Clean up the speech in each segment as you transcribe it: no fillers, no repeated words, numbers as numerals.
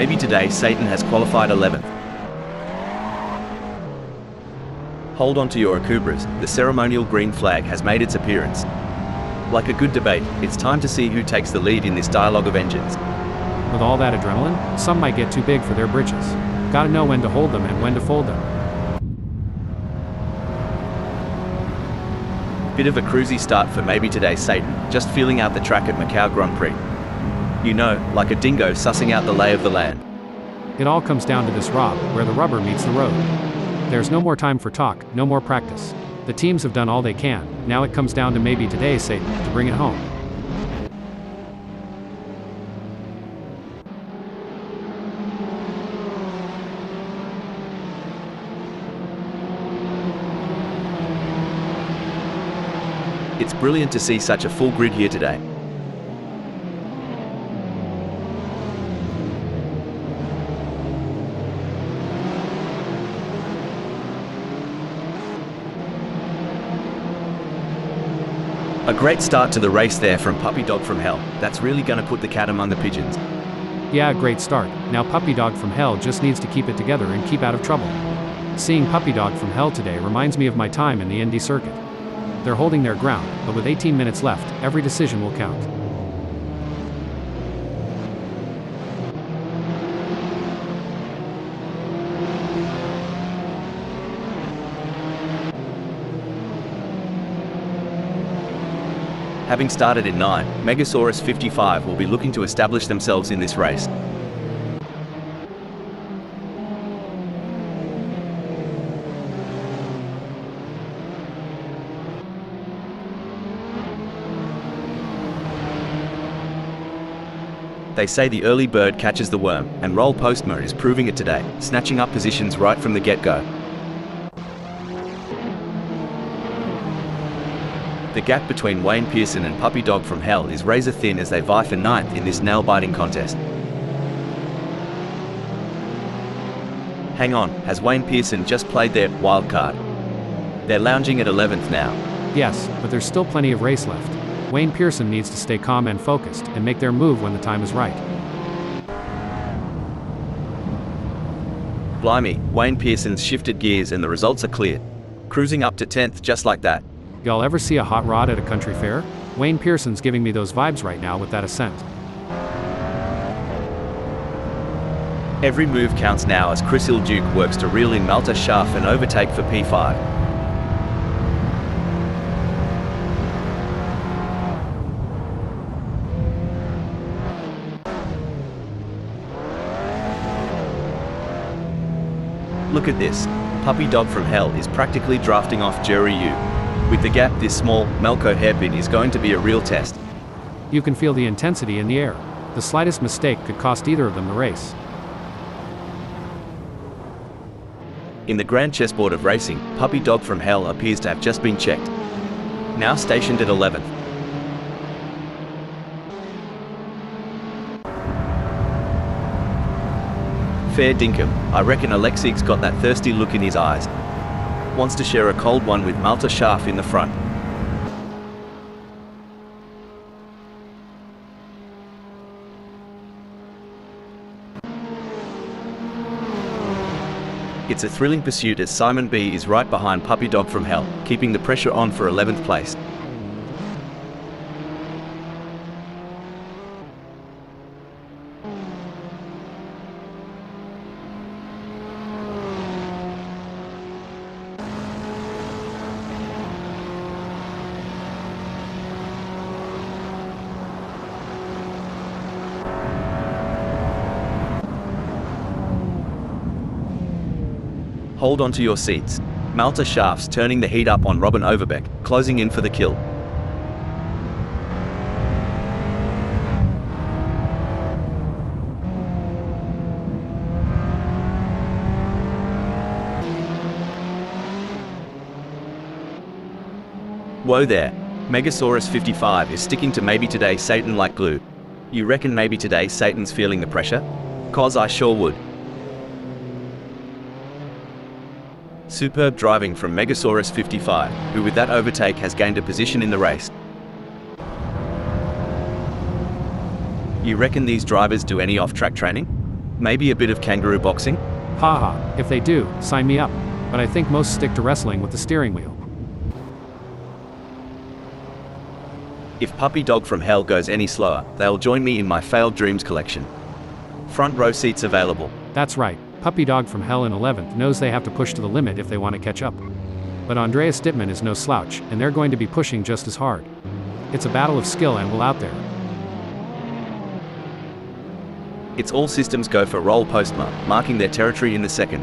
Maybe today Satan has qualified 11th. Hold on to your Akubras, the ceremonial green flag has made its appearance. Like a good debate, it's time to see who takes the lead in this dialogue of engines. With all that adrenaline, some might get too big for their britches. Gotta know when to hold them and when to fold them. Bit of a cruisy start for maybe today Satan, just feeling out the track at Macau Grand Prix. You know, like a dingo sussing out the lay of the land. It all comes down to this Rob, where the rubber meets the road. There's no more time for talk, no more practice. The teams have done all they can, now it comes down to maybe today Satan, to bring it home. It's brilliant to see such a full grid here today. A great start to the race there from Puppy Dog from Hell. That's really gonna put the cat among the pigeons. Yeah, great start. Now Puppy Dog from Hell just needs to keep it together and keep out of trouble. Seeing Puppy Dog from Hell today reminds me of my time in the Indy circuit. They're holding their ground, but with 18 minutes left, every decision will count. Having started in 9, Megasaurus 55 will be looking to establish themselves in this race. They say the early bird catches the worm, and Roll Postmo is proving it today, snatching up positions right from the get-go. The gap between Wayne Pearson and Puppy Dog from Hell is razor thin as they vie for 9th in this nail-biting contest. Hang on, has Wayne Pearson just played their wild card? They're lounging at 11th now. Yes, but there's still plenty of race left. Wayne Pearson needs to stay calm and focused, and make their move when the time is right. Blimey, Wayne Pearson's shifted gears and the results are clear. Cruising up to 10th just like that. Y'all ever see a hot rod at a country fair? Wayne Pearson's giving me those vibes right now with that ascent. Every move counts now as Chris Ilduke works to reel in Malta Schaff and overtake for P5. Look at this. Puppy Dog from Hell is practically drafting off Jerry Yu. With the gap this small, Melco hairpin is going to be a real test. You can feel the intensity in the air. The slightest mistake could cost either of them the race. In the grand chessboard of racing, Puppy Dog from Hell appears to have just been checked. Now stationed at 11th. Fair dinkum, I reckon Alexei's got that thirsty look in his eyes. Wants to share a cold one with Malta Schaff in the front. It's a thrilling pursuit as Simon B is right behind Puppy Dog from Hell, keeping the pressure on for 11th place. Hold on to your seats. Malta Schaff's turning the heat up on Robin Overbeck, closing in for the kill. Whoa there. Megasaurus 55 is sticking to maybe today Satan like glue. You reckon maybe today Satan's feeling the pressure? 'Cause I sure would. Superb driving from Megasaurus 55, who with that overtake has gained a position in the race. You reckon these drivers do any off-track training? Maybe a bit of kangaroo boxing? Haha, if they do, sign me up. But I think most stick to wrestling with the steering wheel. If Puppy Dog from Hell goes any slower, they'll join me in my failed dreams collection. Front row seats available. That's right, Puppy Dog from Hell in 11th knows they have to push to the limit if they want to catch up. But Andreas Dittmann is no slouch, and they're going to be pushing just as hard. It's a battle of skill and will out there. It's all systems go for Roll Postma, marking their territory in the second.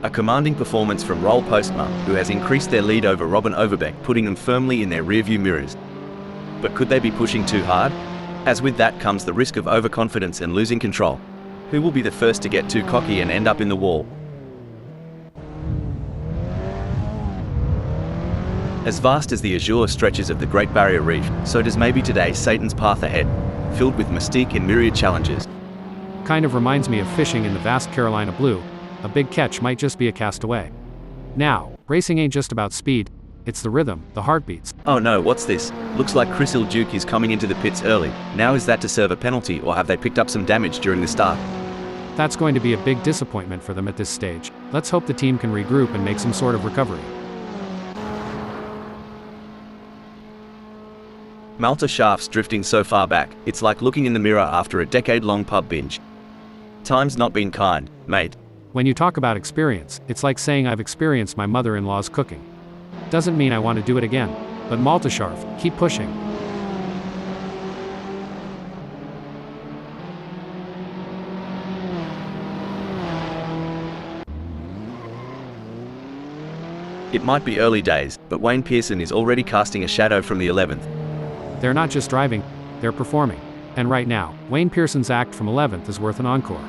A commanding performance from Roll Postma, who has increased their lead over Robin Overbeck, putting them firmly in their rearview mirrors. But could they be pushing too hard? As with that comes the risk of overconfidence and losing control. Who will be the first to get too cocky and end up in the wall? As vast as the azure stretches of the Great Barrier Reef, so does maybe today Satan's path ahead, filled with mystique and myriad challenges. Kind of reminds me of fishing in the vast Carolina blue. A big catch might just be a castaway. Now, racing ain't just about speed, it's the rhythm, the heartbeats. Oh no, what's this? Looks like Chris Iljuk is coming into the pits early. Now is that to serve a penalty, or have they picked up some damage during the start? That's going to be a big disappointment for them at this stage. Let's hope the team can regroup and make some sort of recovery. Malta shafts drifting so far back, it's like looking in the mirror after a decade-long pub binge. Time's not been kind, mate. When you talk about experience, it's like saying I've experienced my mother-in-law's cooking. Doesn't mean I want to do it again. But Malta Sharf, keep pushing. It might be early days, but Wayne Pearson is already casting a shadow from the 11th. They're not just driving, they're performing. And right now, Wayne Pearson's act from 11th is worth an encore.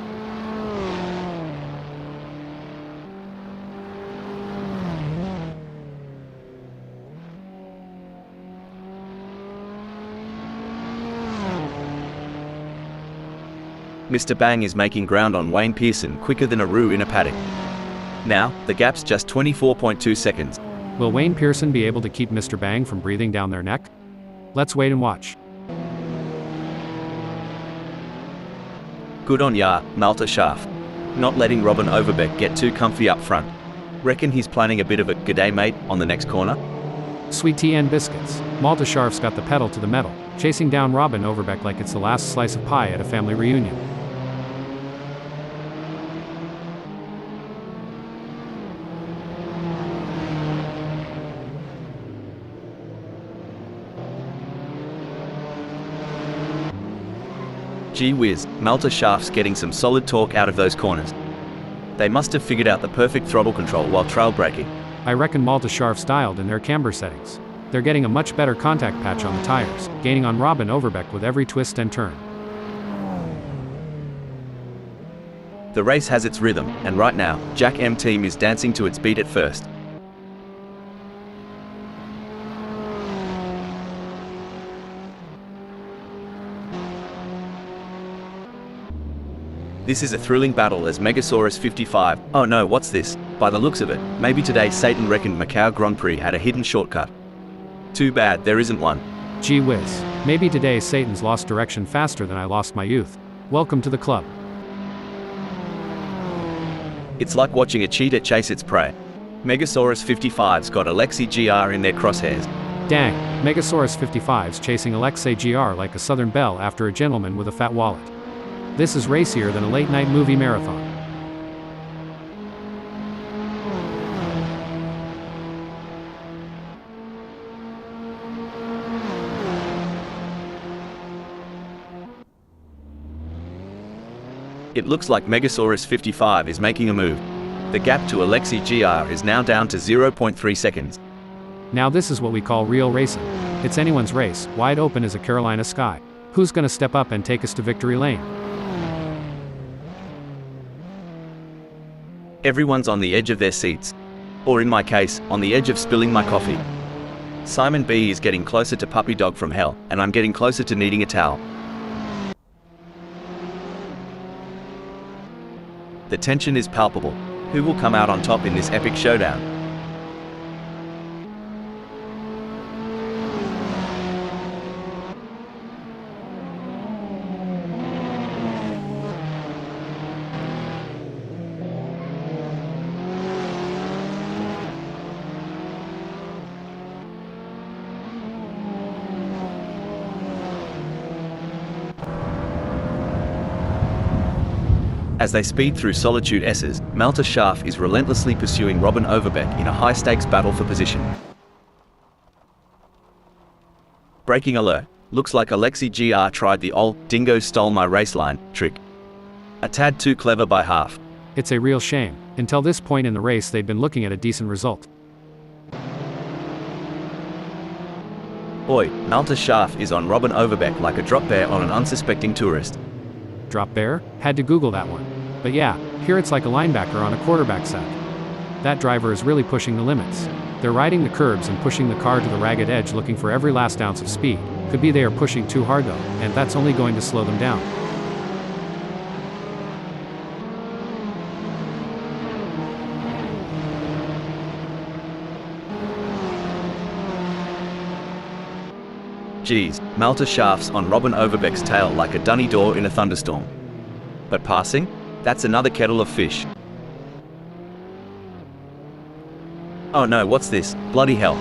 Mr. Bang is making ground on Wayne Pearson quicker than a roux in a paddock. Now, the gap's just 24.2 seconds. Will Wayne Pearson be able to keep Mr. Bang from breathing down their neck? Let's wait and watch. Good on ya, Malta Sharf. Not letting Robin Overbeck get too comfy up front. Reckon he's planning a bit of a "g'day mate" on the next corner? Sweet tea and biscuits. Malta Sharf's got the pedal to the metal, chasing down Robin Overbeck like it's the last slice of pie at a family reunion. Gee whiz, Malta Sharf's getting some solid torque out of those corners. They must have figured out the perfect throttle control while trail braking. I reckon Malta Sharf's dialed in their camber settings. They're getting a much better contact patch on the tires, gaining on Robin Overbeck with every twist and turn. The race has its rhythm, and right now, Jack M Team is dancing to its beat at first. This is a thrilling battle as Megasaurus 55, oh no, what's this? By the looks of it, maybe today Satan reckoned Macau Grand Prix had a hidden shortcut. Too bad there isn't one. Gee whiz, maybe today Satan's lost direction faster than I lost my youth. Welcome to the club. It's like watching a cheetah chase its prey. Megasaurus 55's got Alexei GR in their crosshairs. Dang, Megasaurus 55's chasing Alexei GR like a Southern belle after a gentleman with a fat wallet. This is racier than a late-night movie marathon. It looks like Megasaurus 55 is making a move. The gap to Alexei GR is now down to 0.3 seconds. Now this is what we call real racing. It's anyone's race, wide open as a Carolina sky. Who's gonna step up and take us to victory lane? Everyone's on the edge of their seats. Or in my case, on the edge of spilling my coffee. Simon B is getting closer to Puppy Dog from Hell, and I'm getting closer to needing a towel. The tension is palpable. Who will come out on top in this epic showdown? As they speed through Solitude S's, Malta Schaaf is relentlessly pursuing Robin Overbeck in a high-stakes battle for position. Breaking alert. Looks like Alexi GR tried the old "dingo stole my race line" trick. A tad too clever by half. It's a real shame. Until this point in the race they'd been looking at a decent result. Oi, Malta Schaaf is on Robin Overbeck like a drop bear on an unsuspecting tourist. Drop bear? Had to Google that one. But yeah, here it's like a linebacker on a quarterback sack. That driver is really pushing the limits. They're riding the curbs and pushing the car to the ragged edge looking for every last ounce of speed. Could be they are pushing too hard though, and that's only going to slow them down. Geez, Malta Schaaf's on Robin Overbeck's tail like a dunny door in a thunderstorm. But passing? That's another kettle of fish. Oh no, what's this? Bloody hell.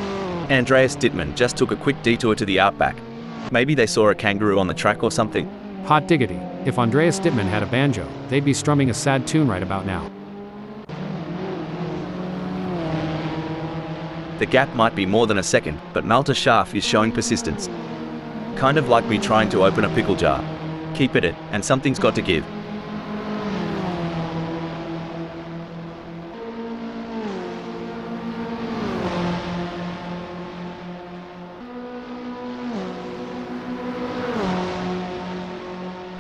Andreas Dittmann just took a quick detour to the outback. Maybe they saw a kangaroo on the track or something. Hot diggity. If Andreas Dittmann had a banjo, they'd be strumming a sad tune right about now. The gap might be more than a second, but Malta Schaaf is showing persistence. Kind of like me trying to open a pickle jar. Keep at it, and something's got to give.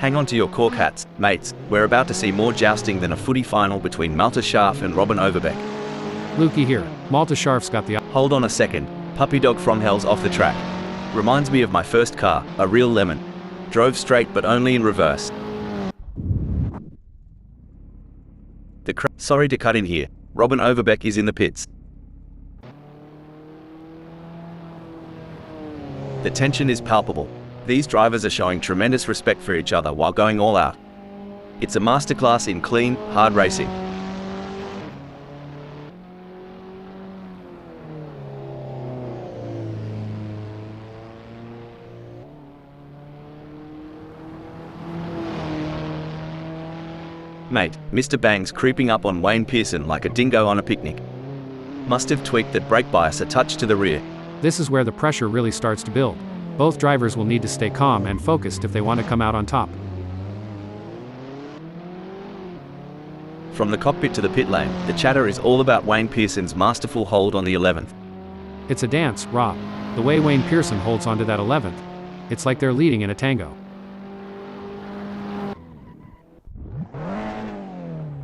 Hang on to your cork hats, mates. We're about to see more jousting than a footy final between Malta Schaaf and Robin Overbeck. Lukey here. Malta Schaaf's got the... Hold on a second. Puppy Dog from Hell's off the track. Reminds me of my first car, a real lemon. Drove straight but only in reverse. Sorry to cut in here. Robin Overbeck is in the pits. The tension is palpable. These drivers are showing tremendous respect for each other while going all out. It's a masterclass in clean, hard racing. Mate, Mr. Bang's creeping up on Wayne Pearson like a dingo on a picnic. Must have tweaked that brake bias a touch to the rear. This is where the pressure really starts to build. Both drivers will need to stay calm and focused if they want to come out on top. From the cockpit to the pit lane, the chatter is all about Wayne Pearson's masterful hold on the 11th. It's a dance, Rob. The way Wayne Pearson holds onto that 11th. It's like they're leading in a tango.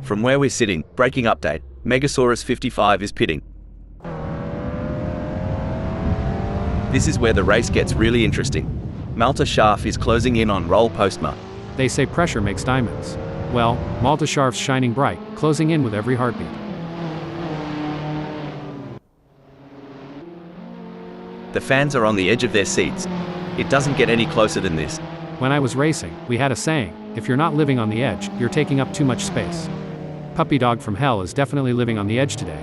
From where we're sitting, braking update, Megasaurus 55 is pitting. This is where the race gets really interesting. Malta Schaaf is closing in on Roll Postma. They say pressure makes diamonds. Well, Malta Schaaf's shining bright, closing in with every heartbeat. The fans are on the edge of their seats. It doesn't get any closer than this. When I was racing, we had a saying, if you're not living on the edge, you're taking up too much space. Puppy Dog from Hell is definitely living on the edge today.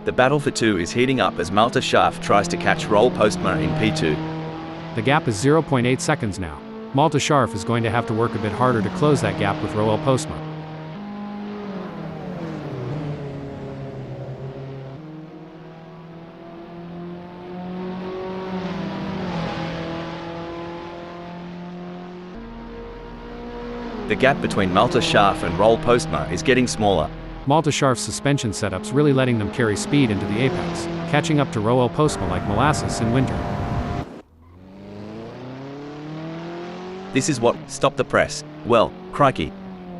The battle for two is heating up as Malta Schaaf tries to catch Roll Postma in P2. The gap is 0.8 seconds now. Malta Schaaf is going to have to work a bit harder to close that gap with Roel Postma. The gap between Malta Schaaf and Roll Postma is getting smaller. Malta Schaaf's suspension setup's really letting them carry speed into the apex, catching up to Roel Postma like molasses in winter. This is what stopped the press. Well, crikey.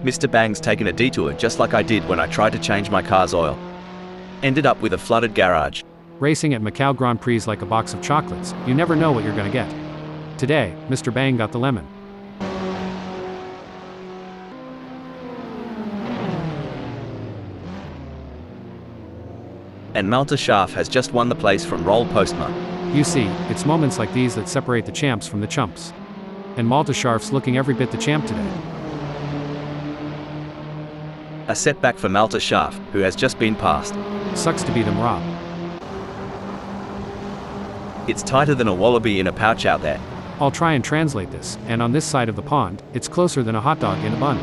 Mr. Bang's taken a detour just like I did when I tried to change my car's oil. Ended up with a flooded garage. Racing at Macau Grand Prix is like a box of chocolates. You never know what you're gonna get. Today, Mr. Bang got the lemon. And Malta Schaaf has just won the place from Roll Postma. You see, it's moments like these that separate the champs from the chumps. And Malta Schaaf's looking every bit the champ today. A setback for Malta Schaaf, who has just been passed. Sucks to be them, Rob. It's tighter than a wallaby in a pouch out there. I'll try and translate this, and on this side of the pond, it's closer than a hot dog in a bun.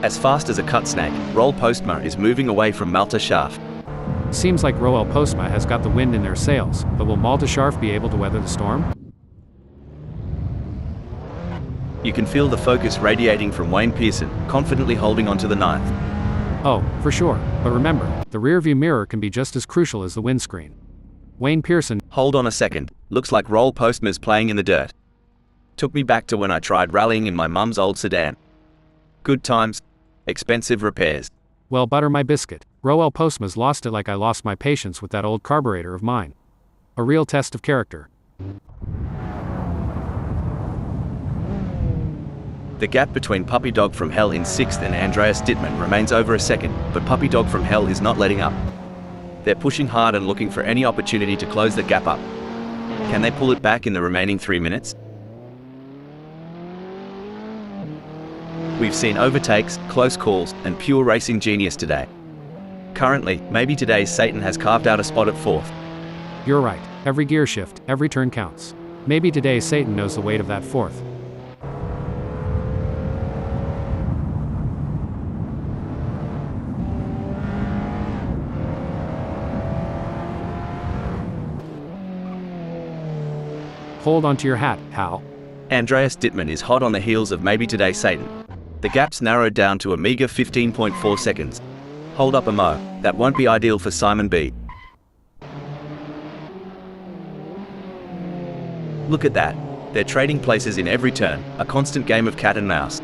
As fast as a cut snake, Roll Postma is moving away from Malta Schaaf. Seems like Roel Postma has got the wind in their sails, but will Malta Schaaf be able to weather the storm? You can feel the focus radiating from Wayne Pearson, confidently holding onto the ninth. Oh, for sure, but remember, the rearview mirror can be just as crucial as the windscreen. Wayne Pearson. Hold on a second, looks like Roll Postma's playing in the dirt. Took me back to when I tried rallying in my mum's old sedan. Good times, expensive repairs. Well, butter my biscuit. Roel Postma's lost it like I lost my patience with that old carburetor of mine. A real test of character. The gap between Puppy Dog from Hell in 6th and Andreas Dittmann remains over a second, but Puppy Dog from Hell is not letting up. They're pushing hard and looking for any opportunity to close the gap up. Can they pull it back in the remaining 3 minutes? We've seen overtakes, close calls, and pure racing genius today. Currently, maybe today's Satan has carved out a spot at 4th. You're right. Every gear shift, every turn counts. Maybe today Satan knows the weight of that 4th. Hold onto your hat, Hal. Andreas Dittmann is hot on the heels of maybe today Satan. The gap's narrowed down to a meager 15.4 seconds. Hold up a mo, that won't be ideal for Simon B. Look at that. They're trading places in every turn, a constant game of cat and mouse.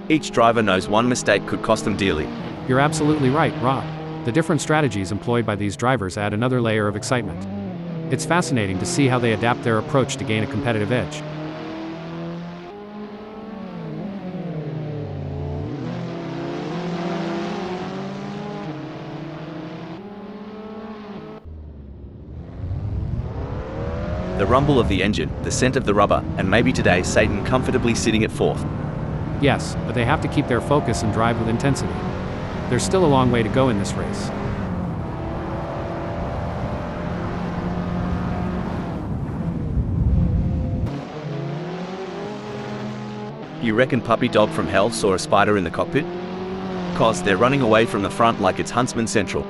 Each driver knows one mistake could cost them dearly. You're absolutely right, Rob. The different strategies employed by these drivers add another layer of excitement. It's fascinating to see how they adapt their approach to gain a competitive edge. The rumble of the engine, the scent of the rubber, and maybe today Satan comfortably sitting at 4th. Yes, but they have to keep their focus and drive with intensity. There's still a long way to go in this race. You reckon Puppy Dog from Hell saw a spider in the cockpit? 'Cause they're running away from the front like it's Huntsman Central.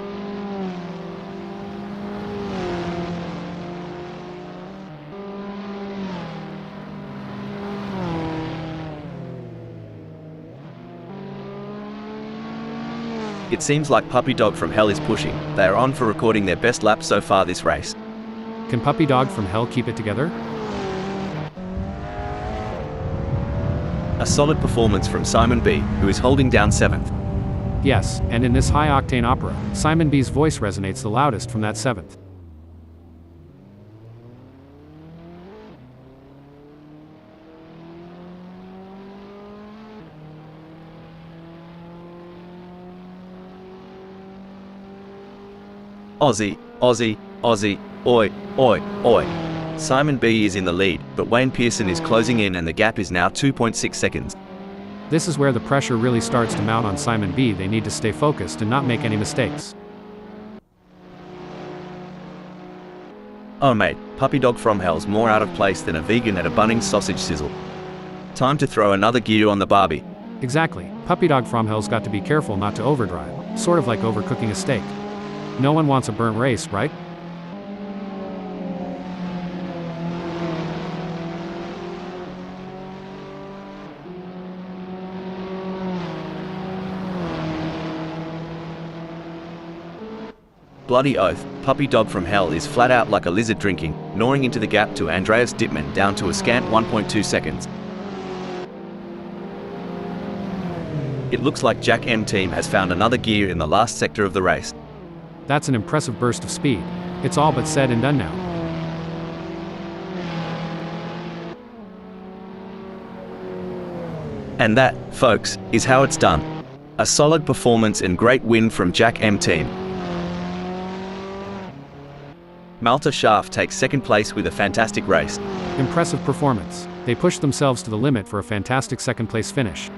It seems like Puppy Dog from Hell is pushing. They are on for recording their best lap so far this race. Can Puppy Dog from Hell keep it together? A solid performance from Simon B, who is holding down 7th. Yes, and in this high-octane opera, Simon B's voice resonates the loudest from that 7th. Aussie, Aussie, Aussie, oi, oi, oi. Simon B is in the lead, but Wayne Pearson is closing in and the gap is now 2.6 seconds. This is where the pressure really starts to mount on Simon B. They need to stay focused and not make any mistakes. Oh mate, Puppy Dog from Hell's more out of place than a vegan at a Bunnings sausage sizzle. Time to throw another gear on the Barbie. Exactly. Puppy Dog from Hell's got to be careful not to overdrive, sort of like overcooking a steak. No one wants a burnt race, right? Bloody oath, Puppy Dog from Hell is flat out like a lizard drinking, gnawing into the gap to Andreas Dittmann down to a scant 1.2 seconds. It looks like Jack M team has found another gear in the last sector of the race. That's an impressive burst of speed. It's all but said and done now. And that, folks, is how it's done. A solid performance and great win from Jack M team. Malta Schaaf takes second place with a fantastic race. Impressive performance. They pushed themselves to the limit for a fantastic second place finish.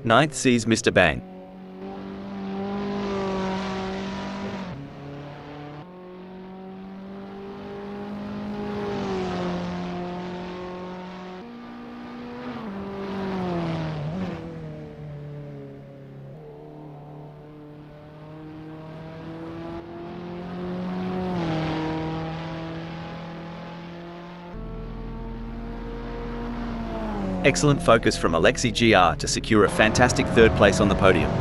Ninth sees Mr. Bang. Excellent focus from Alexi GR to secure a fantastic third place on the podium.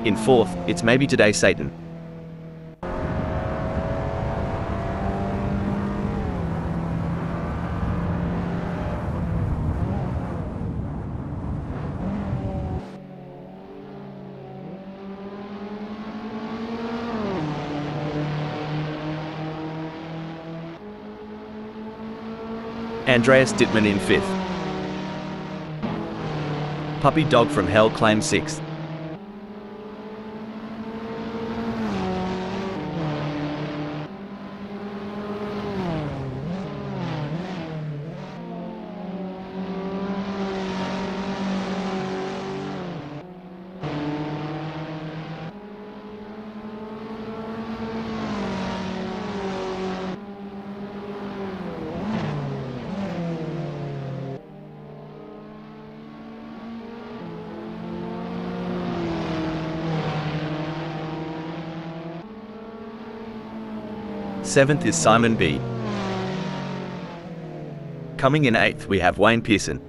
In fourth, it's maybe today Satan. Andreas Dittmann in fifth. Puppy Dog from Hell claims sixth. Seventh is Simon B. Coming in eighth we have Wayne Pearson.